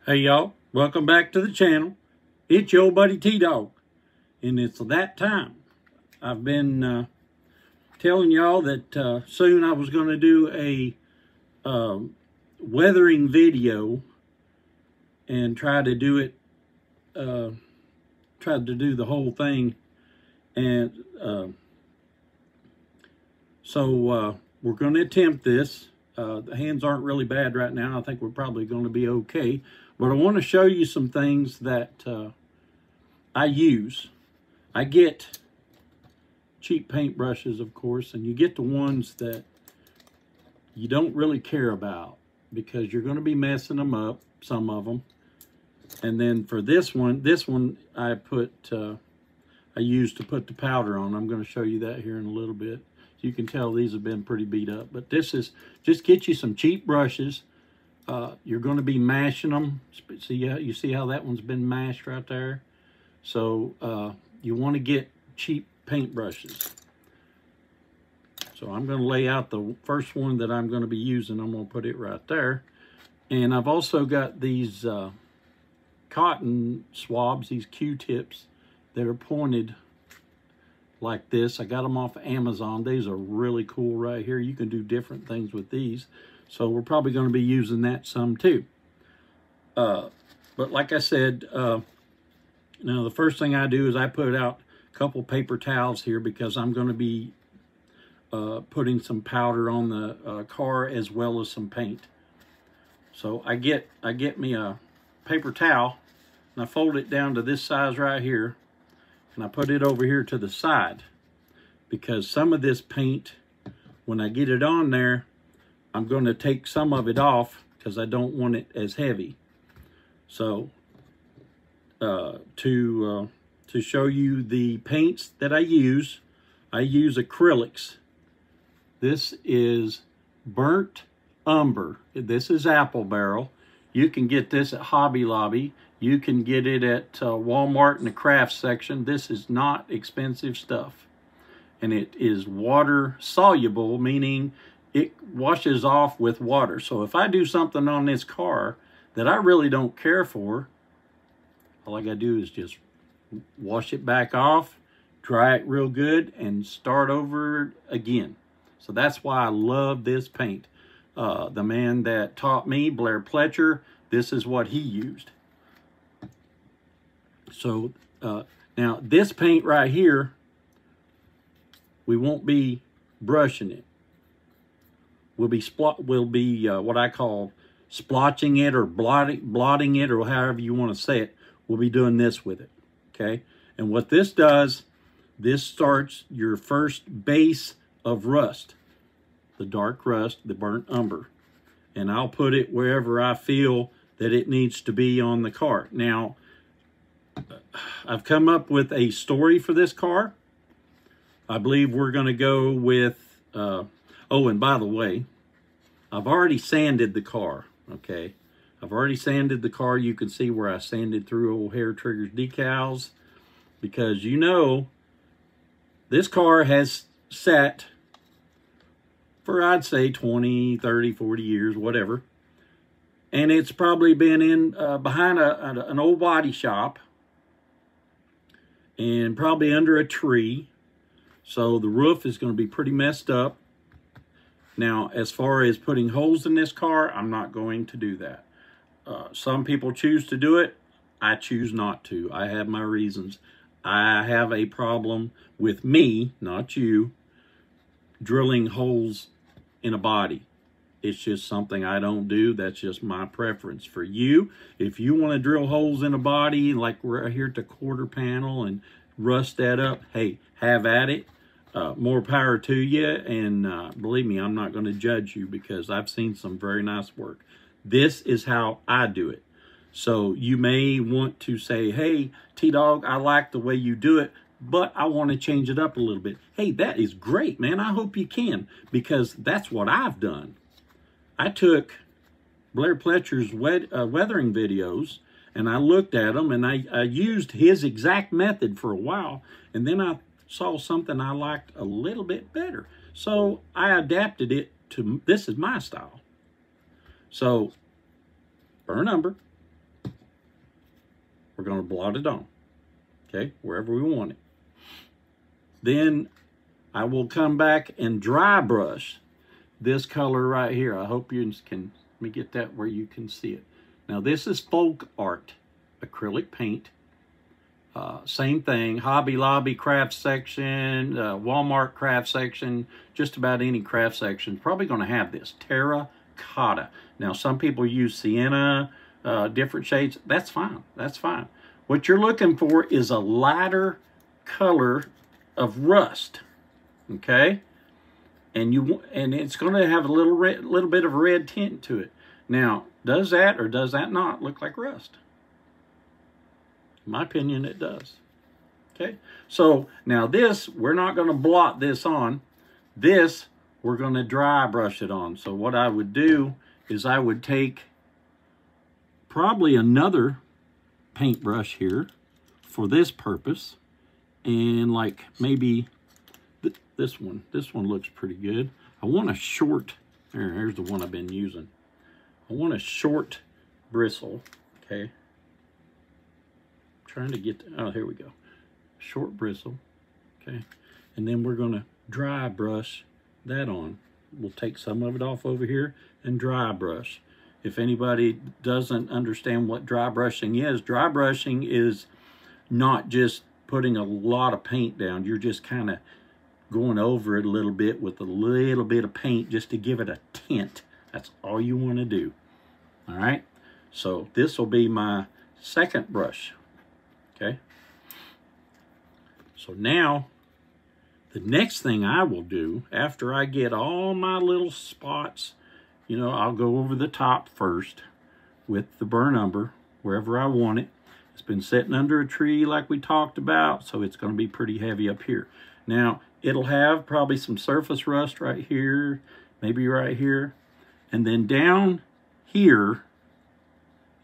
Hey y'all, welcome back to the channel. It's your buddy T-Dawg, and it's that time. I've been telling y'all that soon I was going to do a weathering video and try to do it, tried to do the whole thing, and so we're going to attempt this. The hands aren't really bad right now. I think we're probably going to be okay. But I want to show you some things that I use. I get cheap paintbrushes, of course, and you get the ones that you don't really care about because you're going to be messing them up, some of them. And then for this one I used to put the powder on. I'm going to show you that here in a little bit. You can tell these have been pretty beat up, but this is just get you some cheap brushes. You're going to be mashing them. See, you see how that one's been mashed right there? So you want to get cheap paint brushes. So I'm going to lay out the first one that I'm going to be using. I'm going to put it right there. And I've also got these cotton swabs, these Q-tips that are pointed like this. I got them off of Amazon. These are really cool right here. You can do different things with these. So we're probably going to be using that some too. But like I said, now the first thing I do is I put out a couple paper towels here because I'm going to be putting some powder on the car as well as some paint. So I get me a paper towel and I fold it down to this size right here. And I put it over here to the side because some of this paint, when I get it on there, I'm going to take some of it off because I don't want it as heavy. So to show you the paints that I use acrylics. This is burnt umber. This is apple barrel. You can get this at Hobby Lobby. You can get it at Walmart in the crafts section. This is not expensive stuff. And it is water soluble, meaning it washes off with water. So if I do something on this car that I really don't care for, all I gotta do is just wash it back off, dry it real good, and start over again. So that's why I love this paint. The man that taught me, Blair Pletcher, this is what he used. So now this paint right here, we won't be brushing it. We'll be what I call splotching it or blotting it, or however you want to say it. We'll be doing this with it, okay? And what this does, this starts your first base of rust, the dark rust, the burnt umber. And I'll put it wherever I feel that it needs to be on the car. Now, I've come up with a story for this car. I believe we're going to go with, oh, and by the way, I've already sanded the car, okay? I've already sanded the car. You can see where I sanded through old Hairtrigger's decals because, you know, this car has sat for, I'd say, 20, 30, 40 years, whatever. And it's probably been in behind an old body shop and probably under a tree. So the roof is going to be pretty messed up. Now, as far as putting holes in this car, I'm not going to do that. Some people choose to do it. I choose not to. I have my reasons. I have a problem with me, not you, drilling holes in a body. It's just something I don't do. That's just my preference. For you, if you want to drill holes in a body, like right here at the quarter panel and rust that up, hey, have at it. More power to you. And believe me, I'm not going to judge you because I've seen some very nice work. This is how I do it. So you may want to say, hey, T-Dawg, I like the way you do it, but I want to change it up a little bit. Hey, that is great, man. I hope you can, because that's what I've done. I took Blair Pletcher's weathering videos, and I looked at them, and I used his exact method for a while, and then I saw something I liked a little bit better. So I adapted it to, this is my style. So, burnt umber, We're going to blot it on, okay, wherever we want it. Then I will come back and dry brush this color right here. I hope you can, let me get that where you can see it. Now this is Folk Art acrylic paint. Same thing, Hobby Lobby craft section, Walmart craft section, just about any craft section probably going to have this terracotta. Now some people use sienna, different shades. That's fine. That's fine. What you're looking for is a lighter color of rust. Okay, and it's going to have a little bit of a red tint to it. Now, does that or does that not look like rust? In my opinion, it does. Okay, so now this, we're not going to blot this on. This, we're going to dry brush it on. So what I would do is I would take probably another paintbrush here for this purpose, and like maybe this one looks pretty good. I want a short, here's the one I've been using. I want a short bristle, okay? Trying to get, oh, here we go. Short bristle, okay? And then we're gonna dry brush that on. We'll take some of it off over here and dry brush. If anybody doesn't understand what dry brushing is not just putting a lot of paint down. You're just kind of going over it a little bit with a little bit of paint just to give it a tint. That's all you want to do. All right, so this will be my second brush. Okay, so now the next thing I will do after I get all my little spots, you know, I'll go over the top first with the burnt umber wherever I want it. It's been sitting under a tree like we talked about, so it's going to be pretty heavy up here. Now, it'll have probably some surface rust right here, maybe right here. And then down here,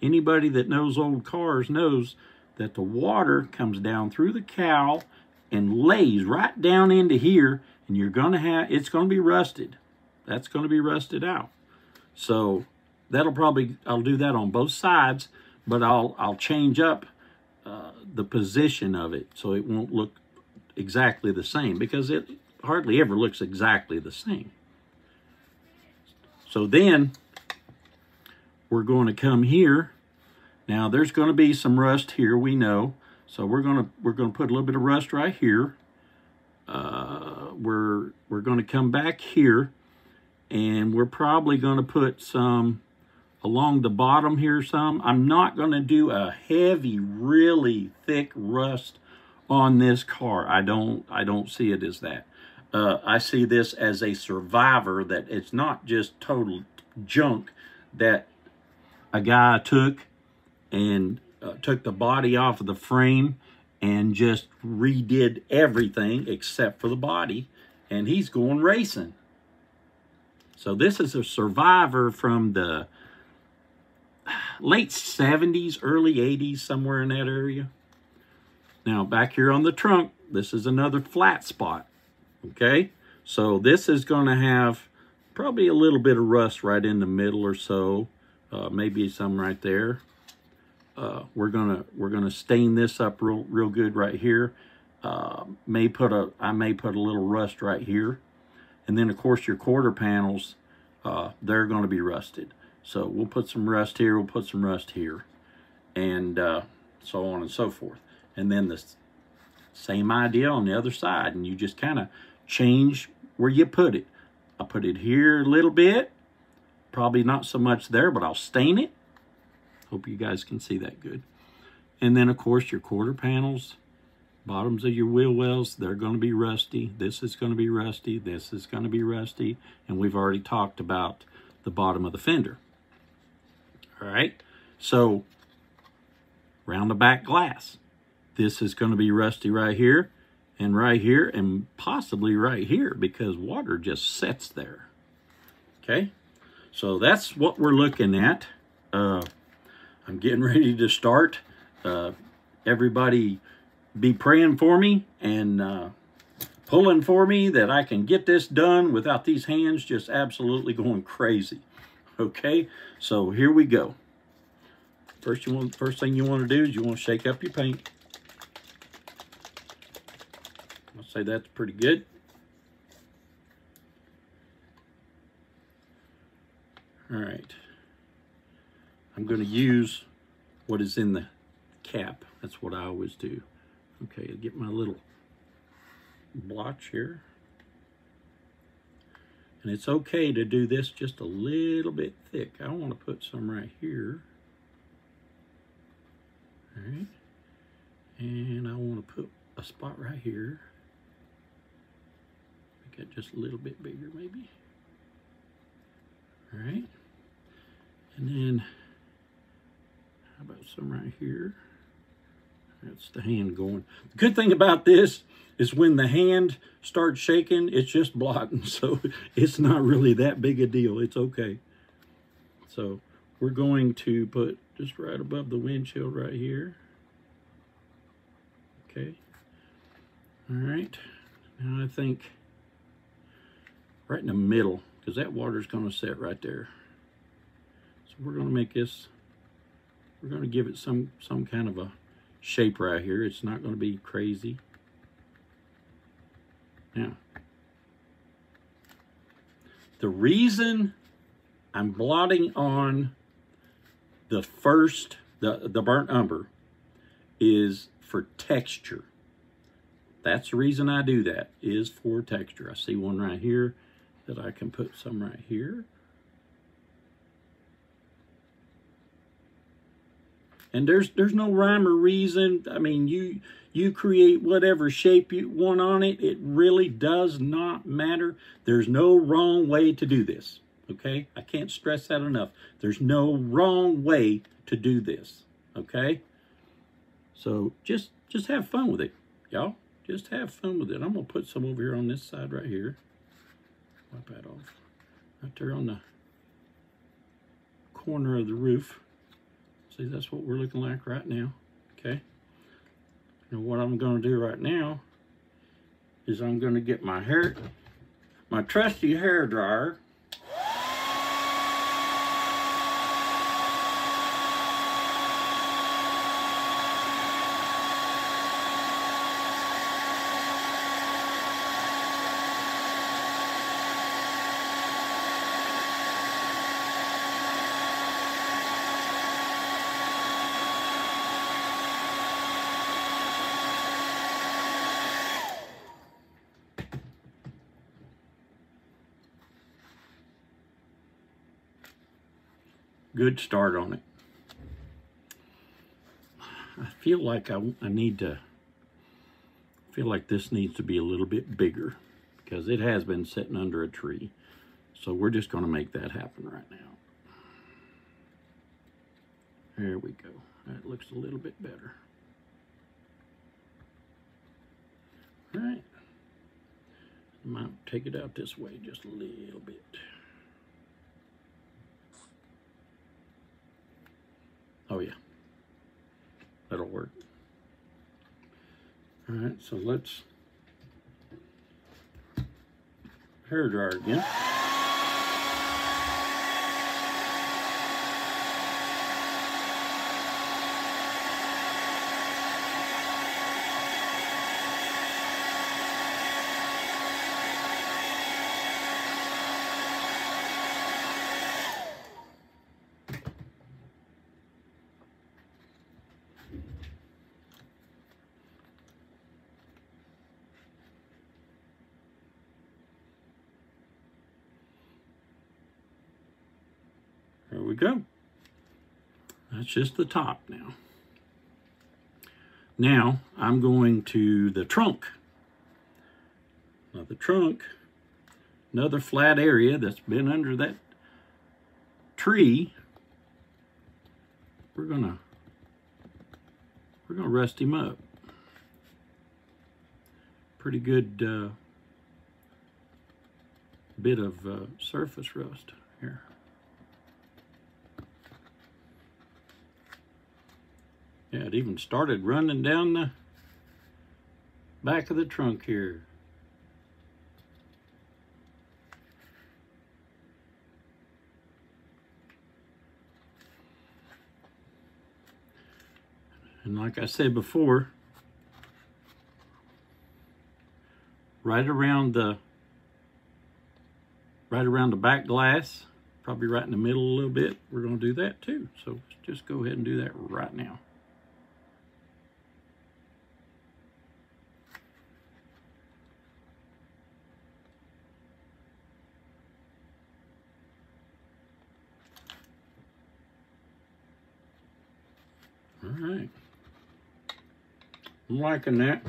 anybody that knows old cars knows that the water comes down through the cowl and lays right down into here, and you're going to have, it's going to be rusted. That's going to be rusted out. So that'll probably, I'll do that on both sides, but I'll change up the position of it so it won't look exactly the same, because it hardly ever looks exactly the same. So then we're going to come here. Now there's going to be some rust here, we know. So we're going to put a little bit of rust right here. We're going to come back here, and we're probably going to put some along the bottom here some. I'm not going to do a heavy, really thick rust on this car. I don't see it as that. I see this as a survivor, that it's not just total junk that a guy took and took the body off of the frame and just redid everything except for the body, and he's going racing. So this is a survivor from the late 70s, early 80s, somewhere in that area. Now back here on the trunk, this is another flat spot. Okay, so this is going to have probably a little bit of rust right in the middle or so, maybe some right there. We're gonna stain this up real good right here. I may put a little rust right here, and then of course your quarter panels, they're going to be rusted. So we'll put some rust here, we'll put some rust here, and so on and so forth. And then the same idea on the other side, and you just kind of change where you put it. I'll put it here a little bit, probably not so much there, but I'll stain it. Hope you guys can see that good. And then of course your quarter panels, bottoms of your wheel wells, they're going to be rusty. This is going to be rusty. This is going to be rusty. And we've already talked about the bottom of the fender. All right, so round the back glass. This is going to be rusty right here, and possibly right here, because water just sets there. Okay, so that's what we're looking at. I'm getting ready to start. Everybody be praying for me and pulling for me that I can get this done without these hands just absolutely going crazy. Okay, so here we go. First thing you want to do is you want to shake up your paint. I'll say that's pretty good. All right. I'm going to use what is in the cap. That's what I always do. Okay, I'll get my little blotch here. And it's okay to do this just a little bit thick. I want to put some right here. All right. And I want to put a spot right here. Make it just a little bit bigger maybe. All right. And then, how about some right here? That's the hand going. The good thing about this is when the hand starts shaking, it's just blotting. So it's not really that big a deal. It's okay. So we're going to put just right above the windshield right here. Okay. All right. Now I think right in the middle, because that water's going to set right there. So we're going to make this, we're going to give it some kind of a shape right here. It's not going to be crazy. Now, the reason I'm blotting on the first, the burnt umber, is for texture. That's the reason I do that, is for texture. I see one right here that I can put some right here. And there's no rhyme or reason. I mean, you create whatever shape you want on it. It really does not matter. There's no wrong way to do this, okay? I can't stress that enough. There's no wrong way to do this, okay? So just have fun with it, y'all. Just have fun with it. I'm going to put some over here on this side right here. Wipe that off. Right there on the corner of the roof. See, that's what we're looking like right now, okay? And what I'm going to do right now is I'm going to get my trusty hair dryer. Good start on it. I feel like feel like this needs to be a little bit bigger because it has been sitting under a tree. So we're just going to make that happen right now. There we go. That looks a little bit better. All right. I might take it out this way just a little bit. Oh yeah, that'll work. All right, so let's hair dryer again. There we go. That's just the top now. Now I'm going to the trunk. Now the trunk, another flat area that's been under that tree. We're gonna rust him up. Pretty good bit of surface rust here. Yeah, it even started running down the back of the trunk here. And like I said before, right around the back glass, probably right in the middle a little bit, we're going to do that too. So let's just go ahead and do that right now. All right. I'm liking that.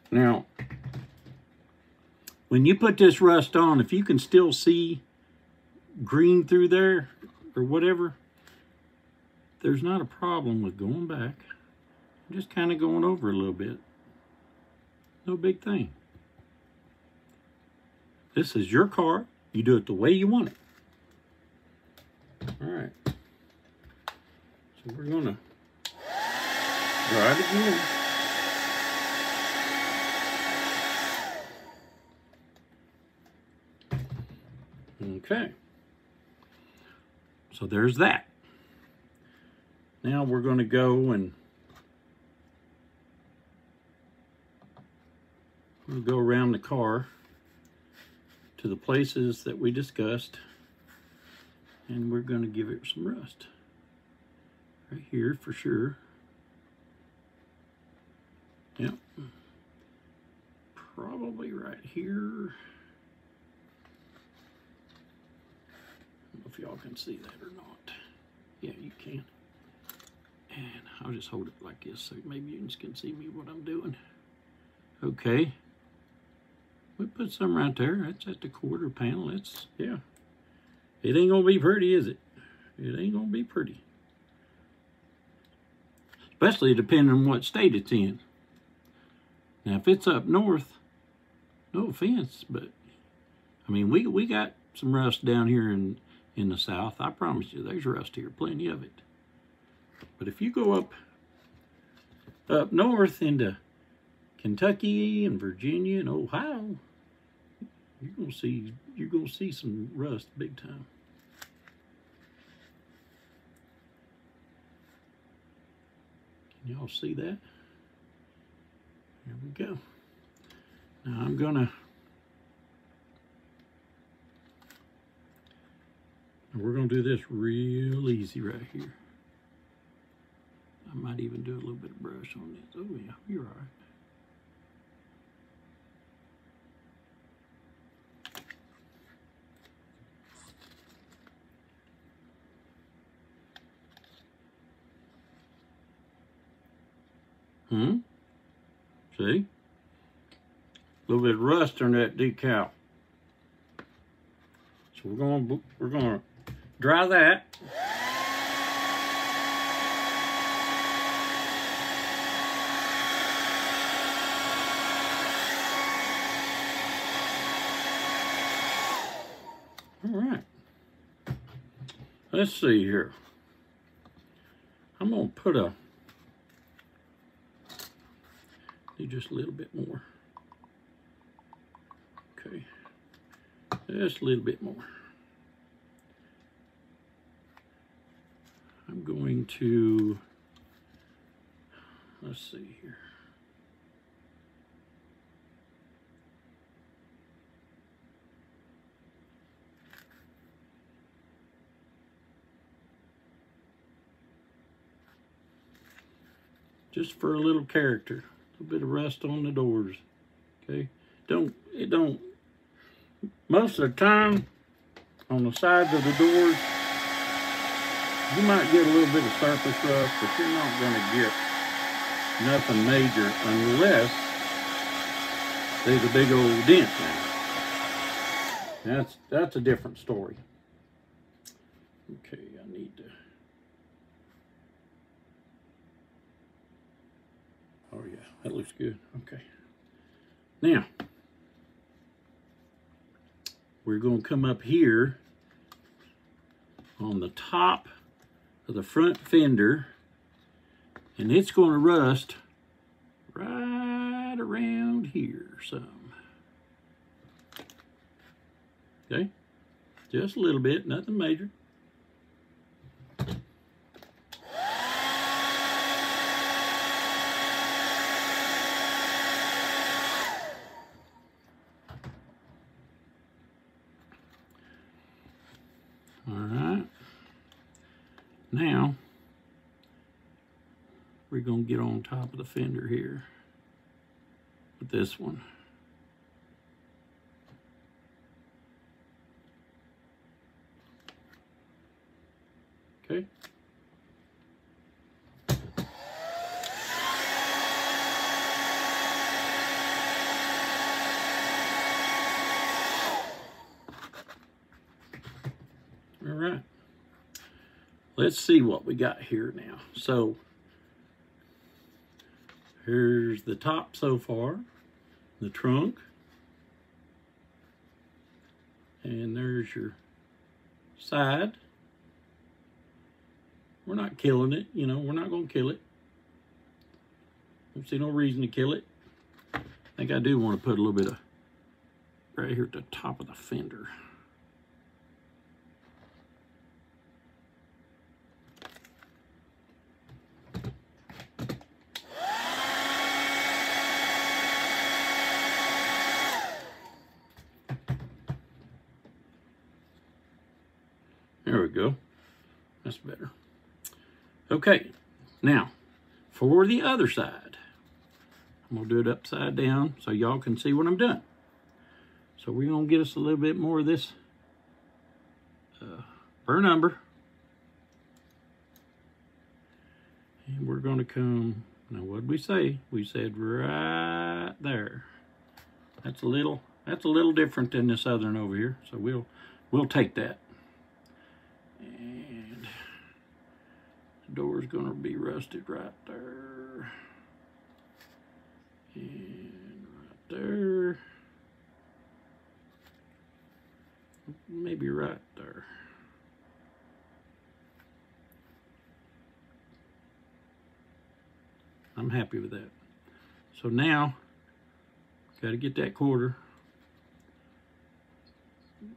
Now, when you put this rust on, if you can still see green through there or whatever, there's not a problem with going back. Just kind of going over a little bit. No big thing. This is your car. You do it the way you want it. All right. So we're going to try it again. Okay. So there's that. Now we're going to go and we'll go around the car to the places that we discussed, and we're going to give it some rust. Right here for sure. Yep. Probably right here. I don't know if y'all can see that or not. Yeah, you can. And I'll just hold it like this so maybe you can see me what I'm doing. Okay. We put some right there. That's at the quarter panel. It's, yeah. It ain't gonna be pretty, is it? It ain't gonna be pretty. Especially depending on what state it's in. Now, if it's up north, no offense, but I mean, we got some rust down here in the south. I promise you, there's rust here, plenty of it. But if you go up north into Kentucky and Virginia and Ohio, you're gonna see some rust big time. Can y'all see that? There we go. Now we're gonna do this real easy right here. I might even do a little bit of brush on this. Oh yeah, you're all right. See? A little bit of rust on that decal. So we're gonna dry that. All right. Let's see here. I'm gonna put just a little bit more. Okay. Just a little bit more. I'm going to, let's see here. Just for a little character. A bit of rust on the doors. Okay. Most of the time on the sides of the doors, you might get a little bit of surface rust, but you're not going to get nothing major unless there's a big old dent in it. That's a different story. Okay, I need to. Oh yeah, that looks good. Okay. Now, we're going to come up here on the top of the front fender, and it's going to rust right around here some. Okay, just a little bit, nothing major. All right, now we're going to get on top of the fender here with this one. Okay. All right. Let's see what we got here now. So here's the top so far, the trunk, and there's your side. We're not killing it, you know, we're not going to kill it. Don't see no reason to kill it. I think I do want to put a little bit of right here at the top of the fender. There we go. That's better. Okay, now for the other side, I'm going to do it upside down so y'all can see what I'm doing. So we're going to get us a little bit more of this burr number. And we're going to come, now what did we say? We said right there. That's a little different than this other one over here. So we'll take that. And the door's going to be rusted right there. And right there. Maybe right there. I'm happy with that. So now, got to get that quarter,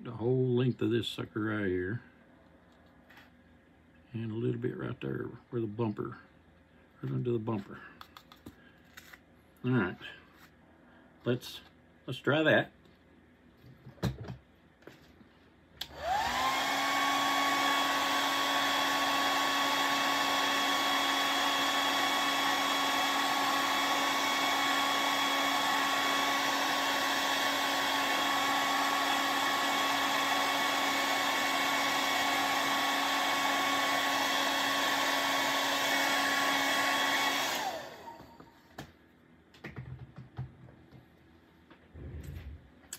the whole length of this sucker right here, and a little bit right there where the bumper, right under the bumper. All right, let's try that.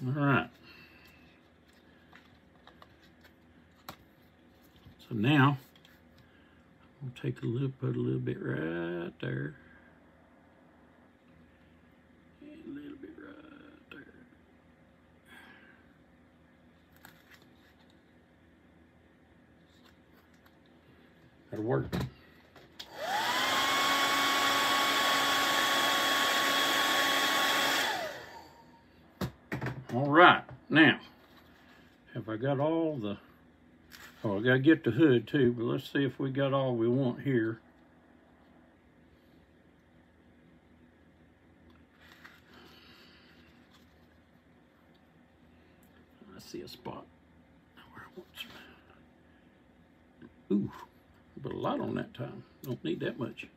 All right. So now, I'll take put a little bit right there. And a little bit right there. That'll work. All right, now, have I got all the, oh, I gotta get the hood too, but let's see if we got all we want here. I see a spot where I want some. Ooh, but a lot on that time. Don't need that much.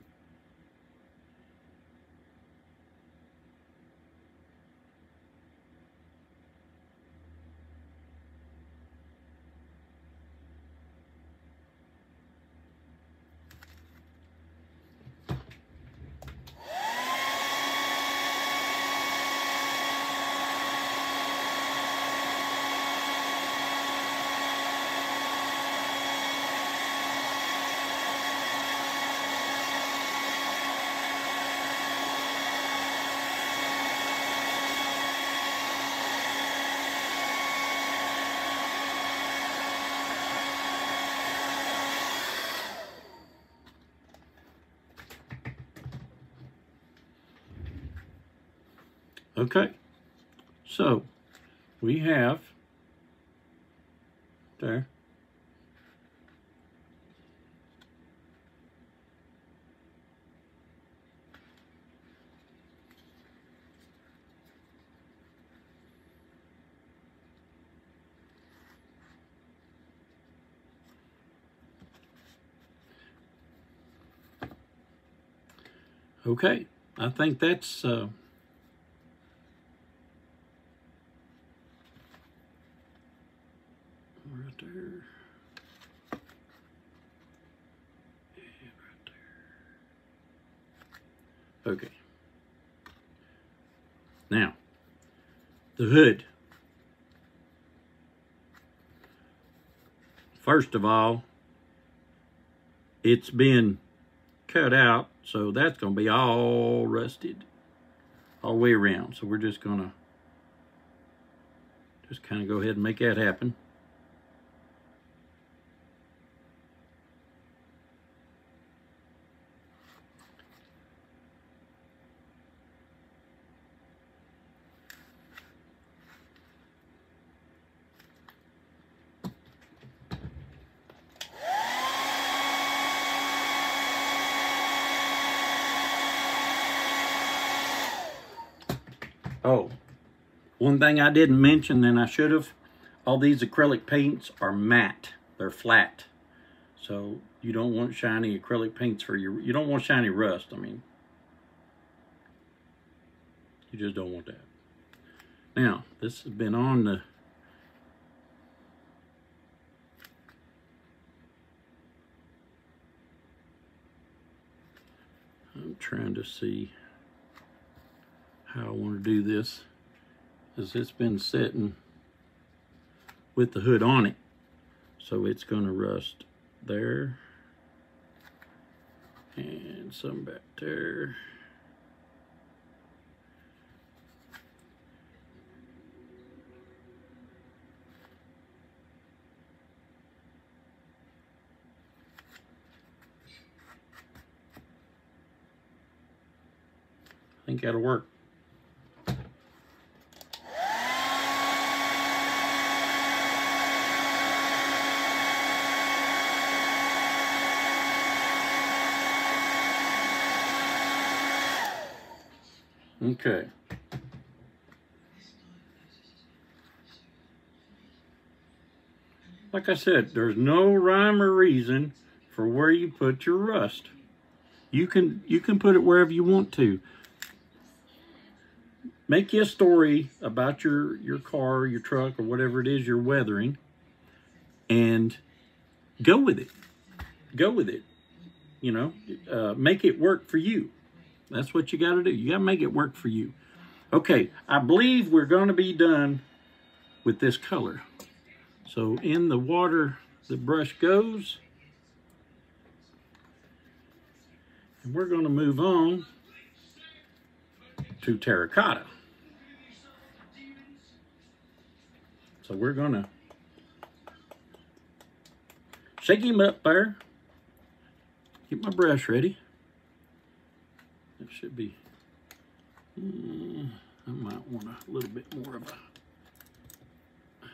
Okay, so we have there. Okay, I think that's right there. Yeah, right there. Okay. Now, the hood. First of all, it's been cut out, so that's going to be all rusted all the way around. So we're just going to just kind of go ahead and make that happen. Oh, one thing I didn't mention, and I should have, all these acrylic paints are matte. They're flat. So you don't want shiny acrylic paints for your, you don't want shiny rust. I mean, you just don't want that. Now, this has been on the, I'm trying to see how I want to do this, as it's been sitting with the hood on it, so it's going to rust there and some back there. I think that'll work. Okay. Like I said, there's no rhyme or reason for where you put your rust. You can put it wherever you want to. Make you a story about your car, your truck, or whatever it is you're weathering, and go with it. Go with it. You know, make it work for you. That's what you got to do. You got to make it work for you. Okay, I believe we're going to be done with this color. So in the water the brush goes. And we're going to move on to terracotta. So we're going to shake him up there. Get my brush ready. It should be, I might want a little bit more of a,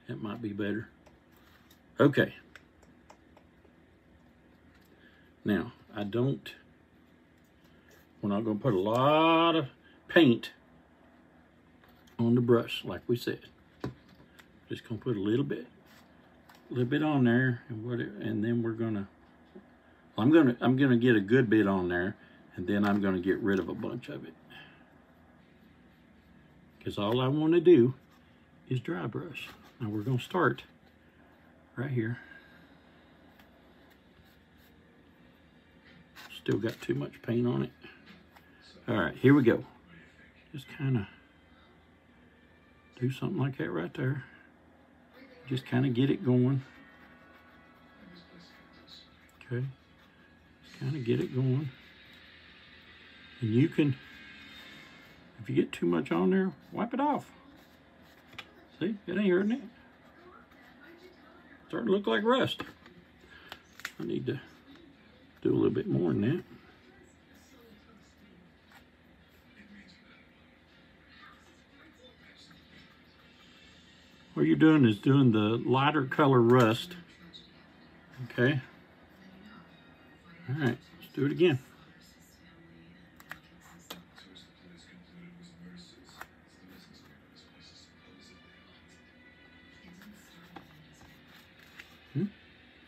that might be better. Okay. Now, we're not going to put a lot of paint on the brush, like we said. Just going to put a little bit on there, and then we're going to, I'm gonna get a good bit on there, and then I'm gonna get rid of a bunch of it, because all I want to do is dry brush. Now we're gonna start right here. Still got too much paint on it. All right, here we go. Just kind of do something like that right there. Just kind of get it going. Okay. Kind of get it going. And you can, if you get too much on there, wipe it off. See, it ain't hurting it. It's starting to look like rust. I need to do a little bit more than that. What you're doing is doing the lighter color rust. Okay. All right, let's do it again.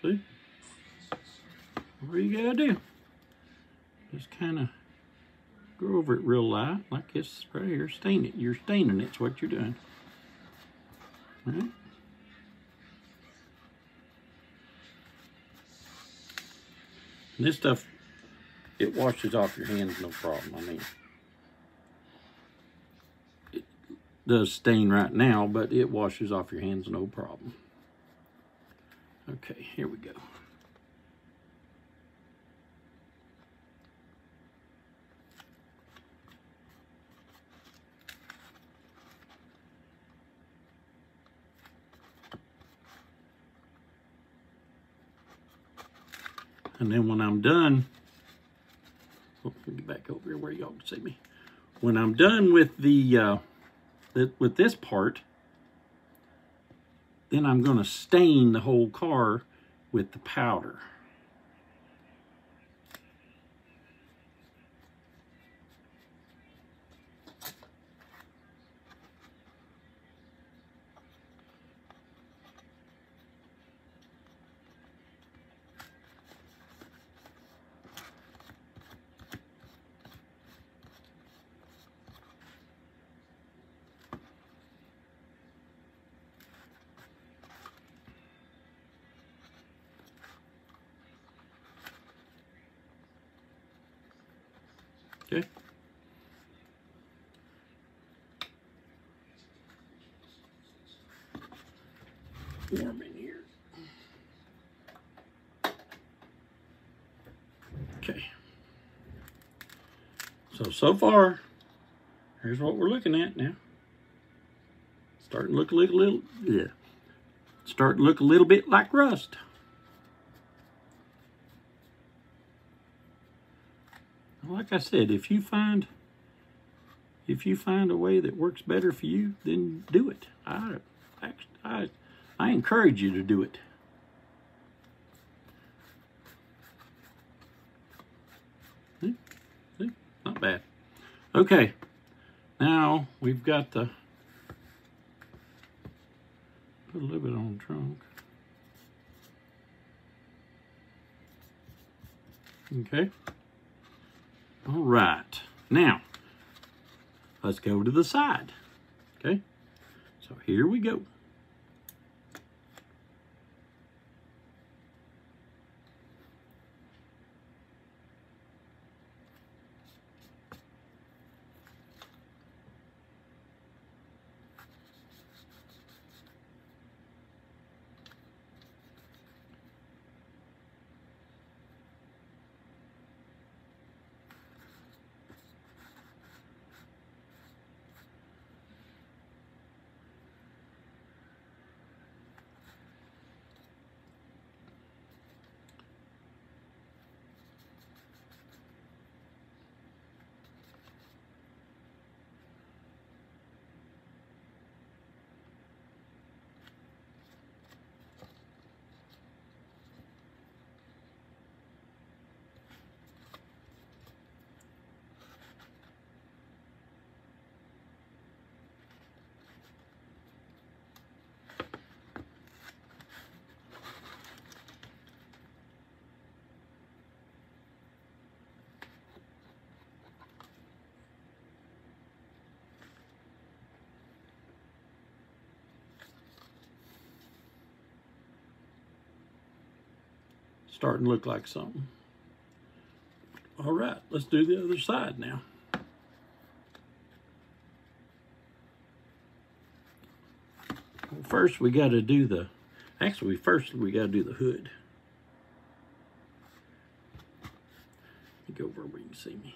See? What you gotta do? Just kind of go over it real light, like it's right here. Stain it. You're staining it's what you're doing. All right. And this stuff, it washes off your hands no problem. I mean, it does stain right now, but it washes off your hands no problem. Okay, here we go. And then when I'm done, let me get back over here where y'all can see me. When I'm done with the with this part, then I'm going to stain the whole car with the powder. Okay. Warm in here. Okay. So far, here's what we're looking at now. Starting to look a little, yeah. Starting to look a little bit like rust. Like I said, if you find a way that works better for you, then do it. I encourage you to do it. See? Not bad. Okay, now we've got the, put a little bit on the trunk. Okay. All right, now let's go to the side. Okay, so here we go. Starting to look like something. All right, let's do the other side now. Well, first we got to do the, first we got to do the hood. Let me go over where you can see me.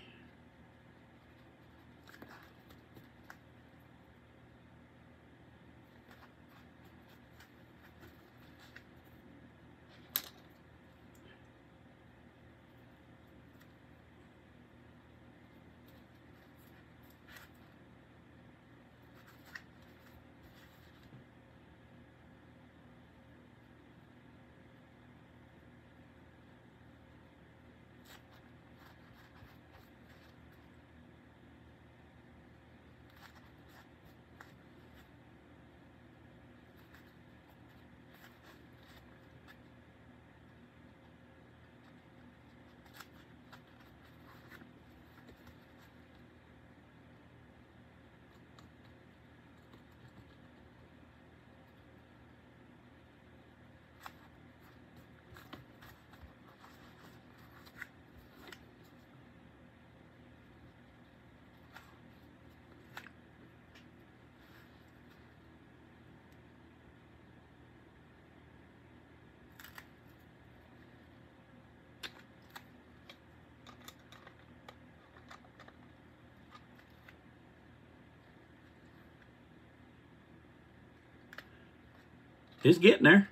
it's getting there.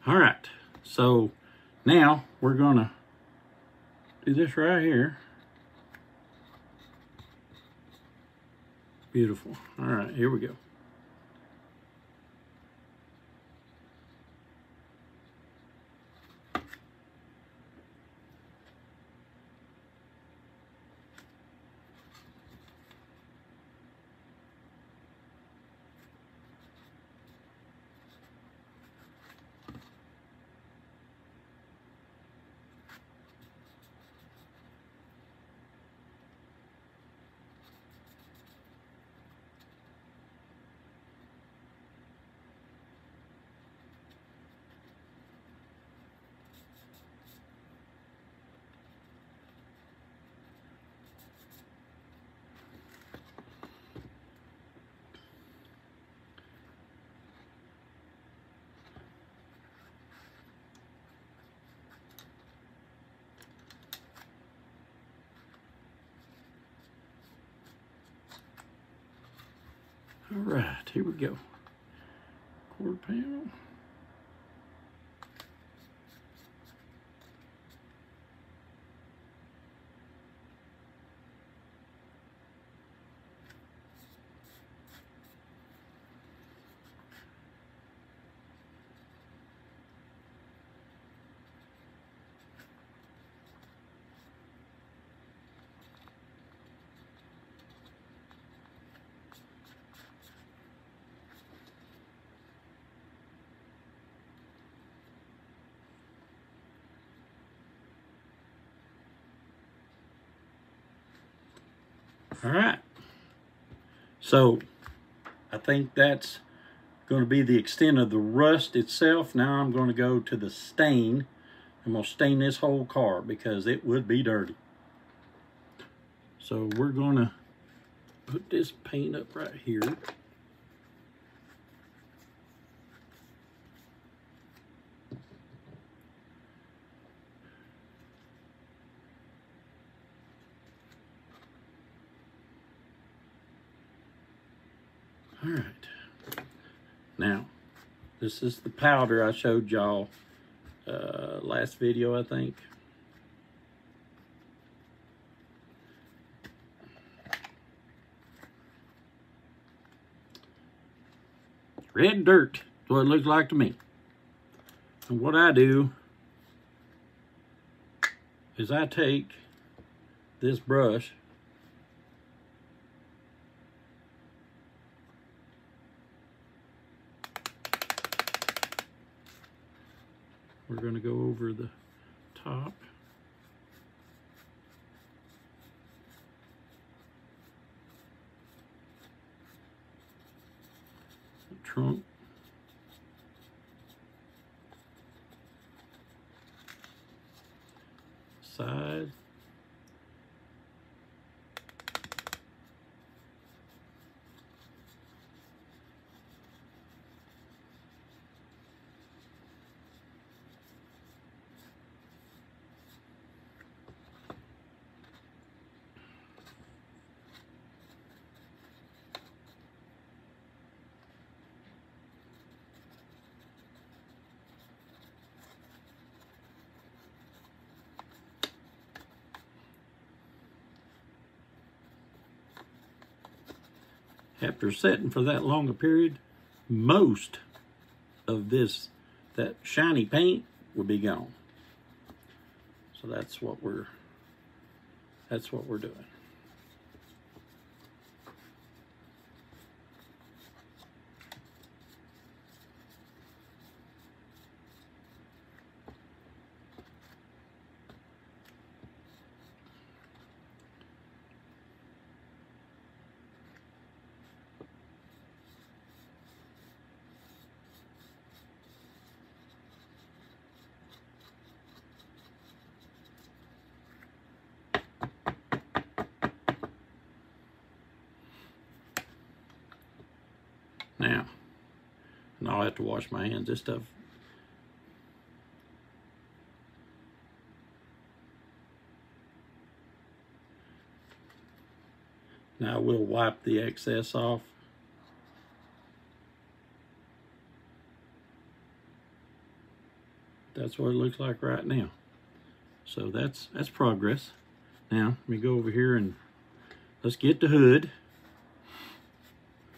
All right, so now we're gonna do this right here. Beautiful. All right, here we go. All right, here we go. Quarter panel. All right, so I think that's going to be the extent of the rust itself. Now I'm going to go to the stain. I'm going to stain this whole car because it would be dirty. So we're going to put this paint up right here. All right, now this is the powder I showed y'all last video, I think. Red dirt is what it looks like to me. And what I do is I take this brush we're going to go over the top. The trunk. Side. After setting for that long a period, most of that shiny paint will be gone. So that's what we're doing. Now I'll have to wash my hands. This stuff. Now we'll wipe the excess off. that's what it looks like right now. So that's progress. Now, let me go over here and let's get the hood.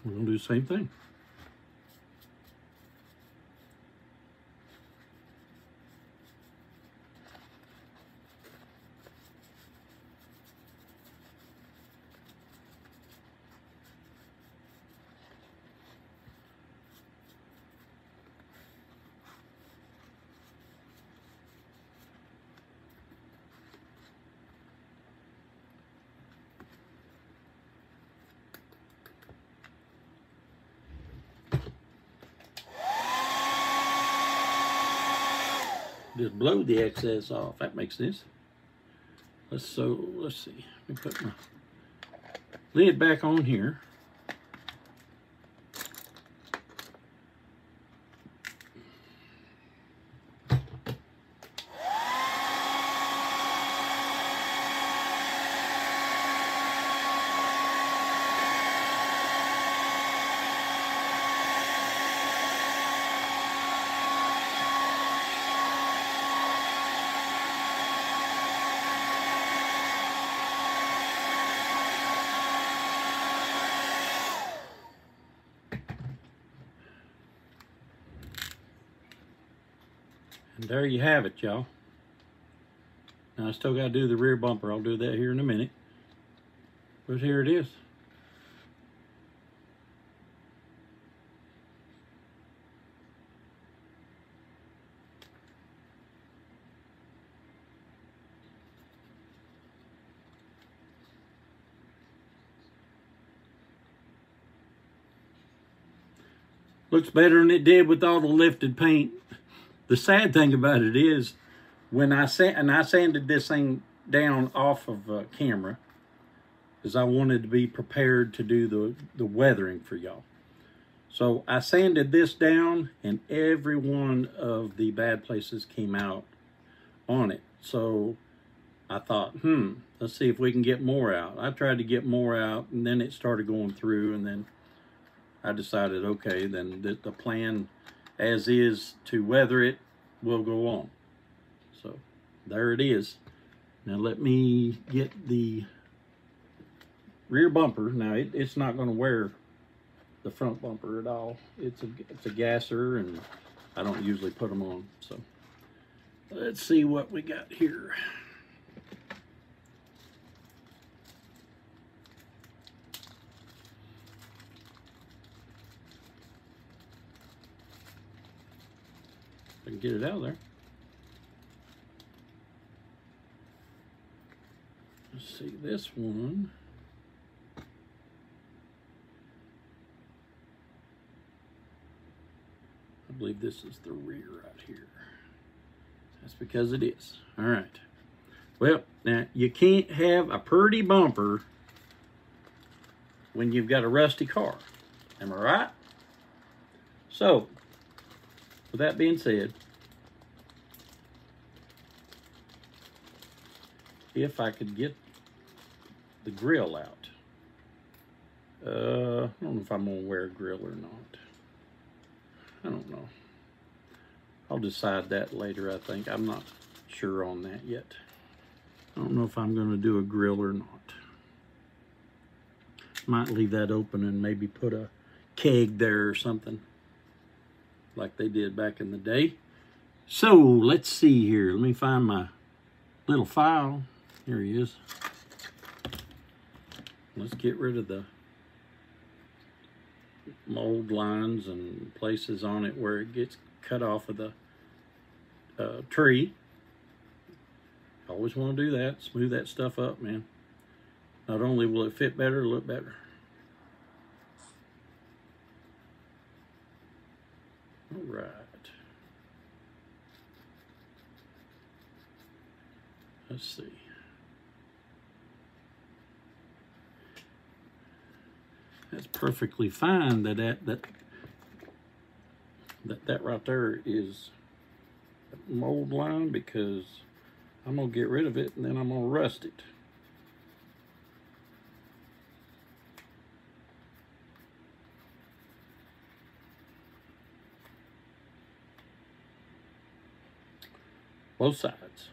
We're gonna do the same thing. Just blow the excess off. That makes sense. Let's see. Let me put my lid back on here. And there you have it, y'all. Now I still got to do the rear bumper. I'll do that here in a minute. But here it is. Looks better than it did with all the lifted paint. The sad thing about it is, when I sanded this thing down off of camera, because I wanted to be prepared to do the weathering for y'all. So I sanded this down, and every one of the bad places came out on it. So I thought, let's see if we can get more out. I tried to get more out, and then it started going through, and then I decided, okay, then the plan as is to weather it will go on. So there it is. Now let me get the rear bumper. Now it's not going to wear the front bumper at all. It's a gasser, and I don't usually put them on. So let's see what we got here. I can get it out of there. Let's see this one. I believe this is the rear right here. That's because it is. All right. Well, now you can't have a pretty bumper when you've got a rusty car. Am I right? So, with that being said, if I could get the grill out, I don't know if I'm gonna wear a grill or not. I don't know. I'll decide that later, I think. I'm not sure on that yet. I don't know if I'm gonna do a grill or not. Might leave that open and maybe put a keg there or something, like they did back in the day. So let's see here. Let me find my little file. Here he is. Let's get rid of the mold lines and places on it where it gets cut off of the tree. Always want to do that. Smooth that stuff up, man. Not only will it fit better, it'll look better. All right. Let's see. That's perfectly fine. That right there is a mold line, because I'm gonna get rid of it and then I'm gonna rust it. both sides.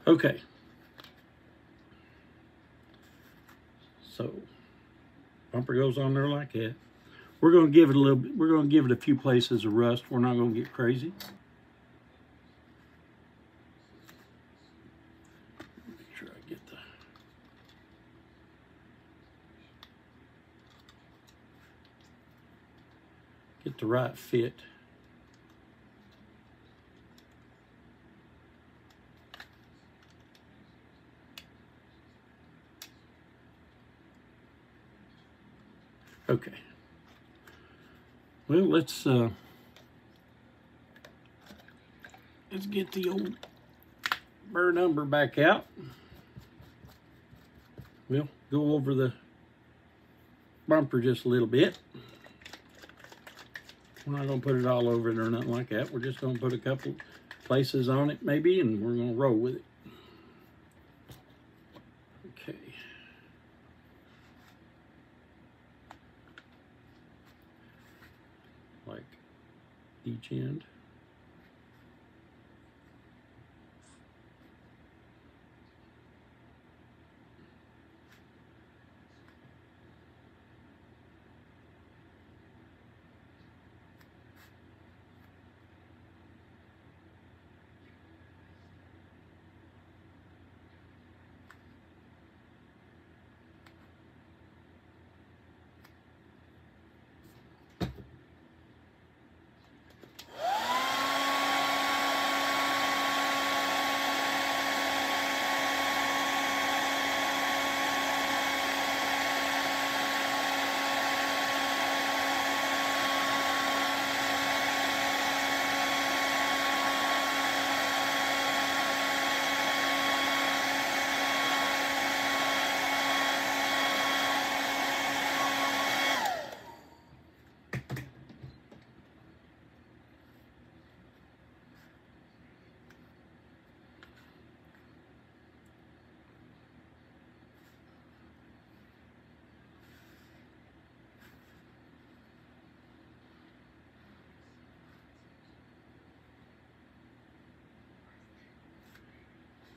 Okay, so bumper goes on there like that. We're going to give it a little bit, we're going to give it a few places of rust. We're not going to get crazy. Make sure I get the right fit. Okay. Well, let's get the old burr number back out. We'll go over the bumper just a little bit. We're not going to put it all over it or nothing like that. We're just going to put a couple places on it maybe, and we're going to roll with it. Okay. Like each end.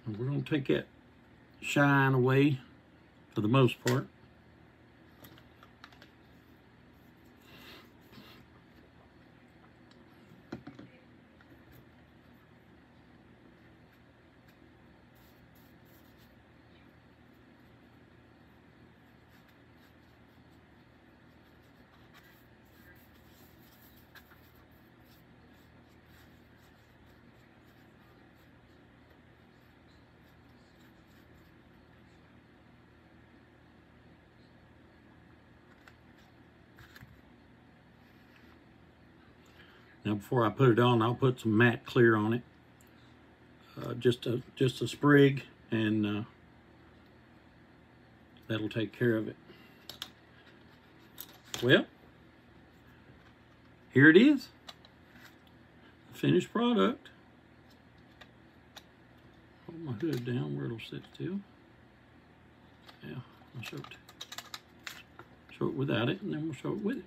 And we're going to take that shine away for the most part. Now before I put it on, I'll put some matte clear on it. Just a sprig, and that'll take care of it. Well, here it is. The finished product. Hold my hood down where it'll sit still. Yeah, I'll show it without it, and then we'll show it with it.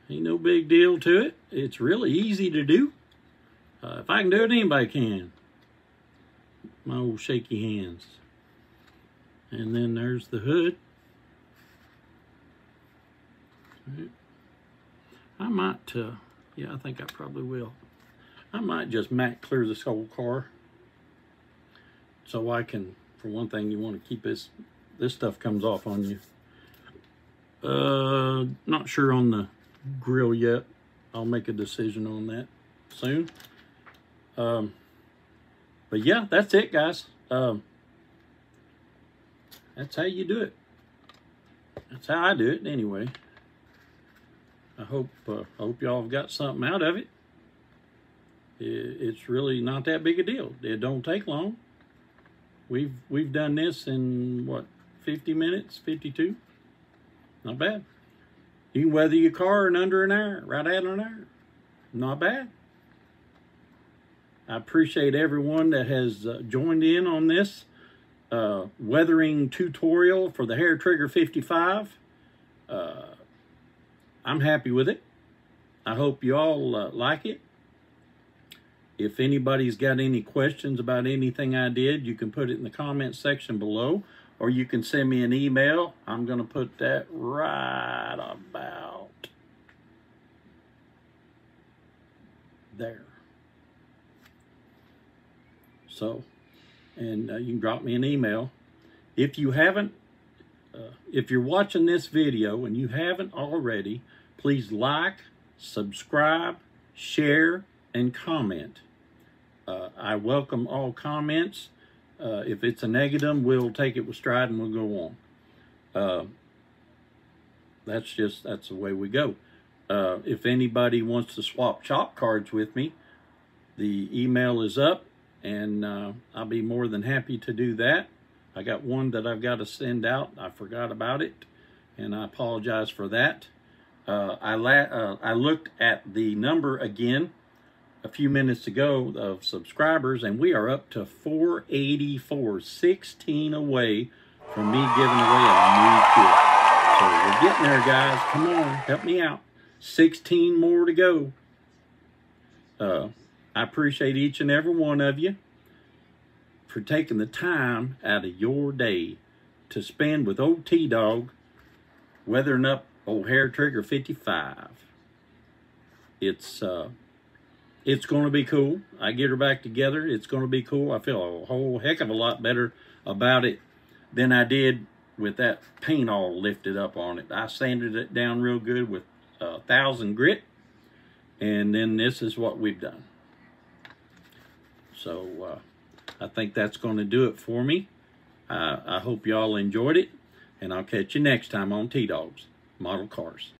Ain't no big deal to it. It's really easy to do. If I can do it, anybody can. My old shaky hands. And then there's the hood. I might, yeah, I think I probably will. I might just matte clear this whole car. So I can, for one thing, you want to keep this stuff comes off on you. Not sure on the grill yet. I'll make a decision on that soon. But But yeah, that's it, guys. That's how you do it. That's how I do it anyway. I hope y'all have got something out of it. It's really not that big a deal. It don't take long. We've done this in what, 50 minutes, 52? Not bad. You can weather your car in under an hour, right at an hour. Not bad. I appreciate everyone that has joined in on this weathering tutorial for the Hairtrigger 55. I'm happy with it. I hope you all like it. If anybody's got any questions about anything I did, you can put it in the comment section below, or you can send me an email. I'm going to put that right about there. So, and you can drop me an email. If you haven't, if you're watching this video and you haven't already, please like, subscribe, share, and comment. I welcome all comments. If it's a negative, we'll take it with stride and we'll go on. That's the way we go. If anybody wants to swap shop cards with me, the email is up, and I'll be more than happy to do that. I got one that I've got to send out. I forgot about it, and I apologize for that. I looked at the number again a few minutes ago of subscribers, and we are up to 484, 16 away from me giving away a new kit. So we're getting there, guys. Come on, help me out. 16 more to go. I appreciate each and every one of you for taking the time out of your day to spend with old T-Dawg weathering up old Hairtrigger 55. It's going to be cool. I get her back together. It's going to be cool. I feel a whole heck of a lot better about it than I did with that paint all lifted up on it. I sanded it down real good with 1000 grit, and then this is what we've done. So I think that's going to do it for me. I hope y'all enjoyed it, and I'll catch you next time on T-Dawg's Model Cars.